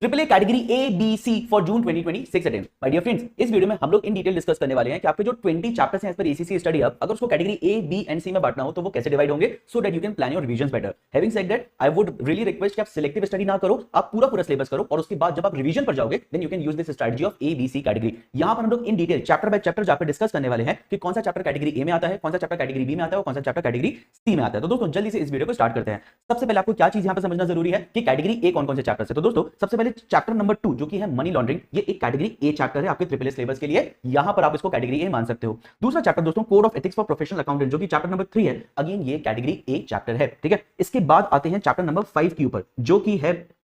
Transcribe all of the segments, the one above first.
Triple A category A B C for June 2026 attempt. My dear friends, इस video में हम लोग in detail discuss करने वाले हैं कि आपके जो 20 चैप्टर्स हैं as per ACC study hub, अगर उसको कैटेगरी ए बी एंड सी में बांटना हो तो वो कैसे डिवाइड होंगे, so that you can plan your revision better. Having said that, I would really request कि आप सिलेक्टिव स्टडी ना करो, आप पूरा सिलेबस करो और उसके बाद जब आप रिवीजन पर जाओगे then you can use this strategy of A B C category. यहां पर हम लोग in detail chapter by chapter जाकर डिस्कस करने वाले हैं कि कौन सा चैप्टर कैटेगरी ए में आता है, कौन सा चैप्टर कैटेगरी बी में आता है और कौन सा चैप्टर कैटेगरी सी में आता है। तो दोस्तों जल्दी से इस वीडियो को स्टार्ट करते हैं। सबसे पहले आपको क्या चीज यहां पर समझना जरूरी है कि कैटेगरी ए कौन कौन से चैप्टर है। तो दोस्तों सबसे पहले चैप्टर नंबर 2 जो कि है मनी लॉन्ड्रिंग, ये एक कैटेगरी ए चैप्टर है आपके ट्रिपल ए सिलेबस के लिए, यहां पर आप इसको कैटेगरी ए मान सकते हो। दूसरा चैप्टर दोस्तों code of ethics for professional accountant जो कि चैप्टर नंबर 3 है, अगेन ये कैटेगरी ए चैप्टर है, ठीक है। इसके बाद आते हैं चैप्टर नंबर 5 के ऊपर जो कि है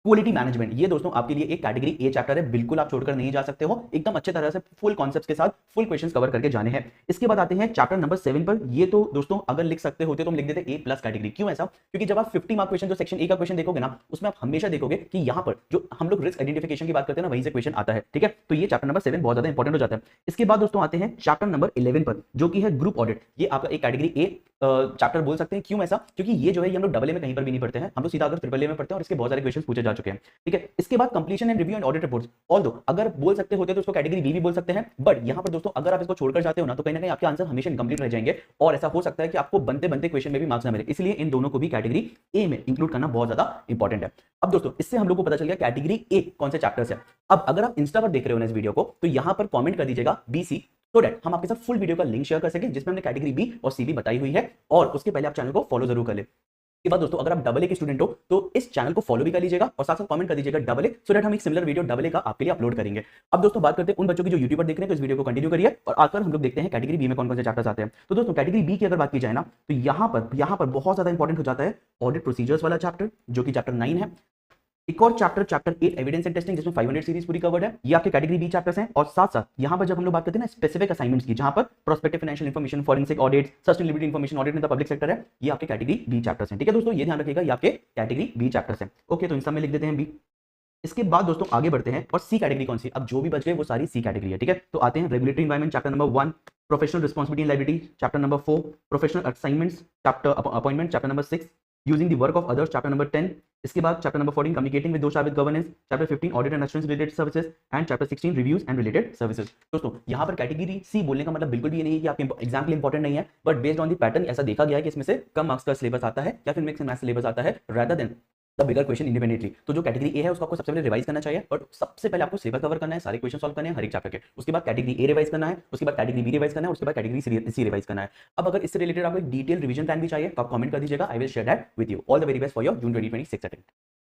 क्वालिटी मैनेजमेंट। ये दोस्तों आपके लिए एक कैटेगरी ए चैप्टर है, बिल्कुल आप छोड़कर नहीं जा सकते हो, एकदम अच्छे तरह से फुल कॉन्सेप्ट्स के साथ फुल क्वेश्चंस कवर करके जाने हैं। इसके बाद आते हैं चैप्टर नंबर 7 पर। ये तो दोस्तों अगर लिख सकते होते तो हम लिख देते ए प्लस कैटेगरी। क्यों ऐसा? क्योंकि जब आप 50 मार्क क्वेश्चन जो सेक्शन ए का क्वेश्चन देखोगे ना, उसमें आप हमेशा देखोगे कि यहां पर जो हम लोग रिस्क आइडेंटिफिकेशन की बात करते हैं ना, वहीं से क्वेश्चन आता है, ठीक है। तो ये चैप्टर नंबर 7 बहुत ज्यादा इंपॉर्टेंट हो जाता है। इसके बाद दोस्तों आते हैं चैप्टर नंबर 11 पर जो कि है ग्रुप ऑडिट। ये आपका एक कैटेगरी ए चैप्टर बोल सकते हैं। क्यों ऐसा? क्योंकि ये जो है ये हम लोग डबल ए में कहीं पर भी नहीं पढ़ते हैं, हम लोग सीधा अगर ट्रिपल ए में पढ़ते हैं और इसके बहुत सारे क्वेश्चन पूछे जा चुके हैं, ठीक है। इसके बाद completion and review and audit reports, although अगर बोल सकते होते तो इसको कैटेगरी बी भी बोल सकते हैं, बट यहां पर दोस्तों अगर आप इसको छोड़कर जाते हो ना तो कहीं ना कहीं आपके आंसर हमेशा इनकम्प्लीट रह जाएंगे और ऐसा हो सकता है कि आपको बनते बनते क्वेश्चन में भी मार्क्स ना मिले। इसलिए इन दोनों को भी कैटेगरी ए में इंक्लूड करना बहुत ज्यादा इंपॉर्टेंट है। अब दोस्तों इससे हम लोग को पता चल गया कैटेगरी ए कौन से चैप्टर्स है। अब अगर आप इंस्टा पर देख रहे हो ना इस वीडियो को, तो यहां पर कमेंट कर दीजिएगा बीसी, सो दैट हम आपके साथ फुल वीडियो का लिंक शेयर कर सकें जिसमें हमने कैटेगरी बी और सी भी बताई हुई है, और उसके पहले आप चैनल को फॉलो जरूर कर ले। इसके बाद दोस्तों अगर आप डबल ए के स्टूडेंट हो तो इस चैनल को फॉलो भी कर लीजिएगा और साथ साथ कमेंट कर दीजिएगा डबल ए, सो दैट हम एक सिमिलर वीडियो डबल ए का आपके लिए अपलोड करेंगे। अब दोस्तों बात करते हैं उन बच्चों की जो यूट्यूब पर देख रहे हैं, तो इस वीडियो को कंटिन्यू करिए और आकर हम लोग देखते हैं कैटेगरी बी में कौन कौन से चैप्टर्स आते हैं। तो दोस्तों कैटेगरी बी की अगर बात की जाए ना, तो यहां पर बहुत ज्यादा इंपॉर्टेंट हो जाता है ऑडिट प्रोसीजर्स वाला चैप्टर जो कि चैप्टर 9 है। एक और चैप्टर 8 एविडेंस एंड टेस्टिंग जिसमें 500 सीरीज पूरी कवर्ड है, ये आपके कैटेगरी बी चैप्टर्स हैं। और साथ साथ यहां पर जब हम लोग बात करते हैं ना स्पेसिफिक असाइनमेंट्स की, जहां पर prospective financial information, forensic audit, sustainability information audit in the public sector है, ये आपके कैटेगरी बी चैप्टर्स हैं, ठीक है दोस्तों। ये ध्यान रखिएगा ये आपके कैटेगरी बी चैप्टर्स हैं। ओके, तो इन सब में लिख देते हैं बी। इसके बाद दोस्तों आगे बढ़ते हैं और सी कैटेगरी कौन सी, अब जो भी बच गए वो सारी सी कैटेगरी है, ठीक है। तो आते हैं regulatory environment chapter number 1, professional responsibility and liability chapter number 4, professional assignments chapter appointment chapter number 6, using the work of others chapter number 10। इसके बाद चैप्टर नंबर 14 कम्युनिकेटिंग विद दोस्त with governance, chapter 15 audit and assurance related services and chapter 16 reviews and related services. दोस्तों यहाँ पर category C बोलने का मतलब बिल्कुल भी ये नहीं है कि आपके एग्जाम के लिए इंपॉर्टेंट नहीं है, but based on the pattern ऐसा देखा गया है कि इसमें से कम मार्क्स का सिलेबस आता है या फिर मिक्स एंड मैच सिलेबस आता है rather than the bigger question independently. तो जो कैटेगरी ए है उसको आपको सबसे पहले रिवाइज करना चाहिए, बट सबसे पहले आपको सिलेबस कवर करना है, सारे क्वेश्चन सॉल्व करने हैं हर एक चैप्टर के। उसके बाद कैटेगरी ए रिवाइज करना है, उसके बाद कैटेगरी बी रिवाइज करना है, उसके बाद कैटेगरी सी रिवाइज करना है। अब अगर इससे रिलेटेड आपको एक डिटेल रिवीजन प्लान भी चाहिए तो आप कमेंट कर दीजिएगा, I will share that with you. All the very best for your June 2026 attempt.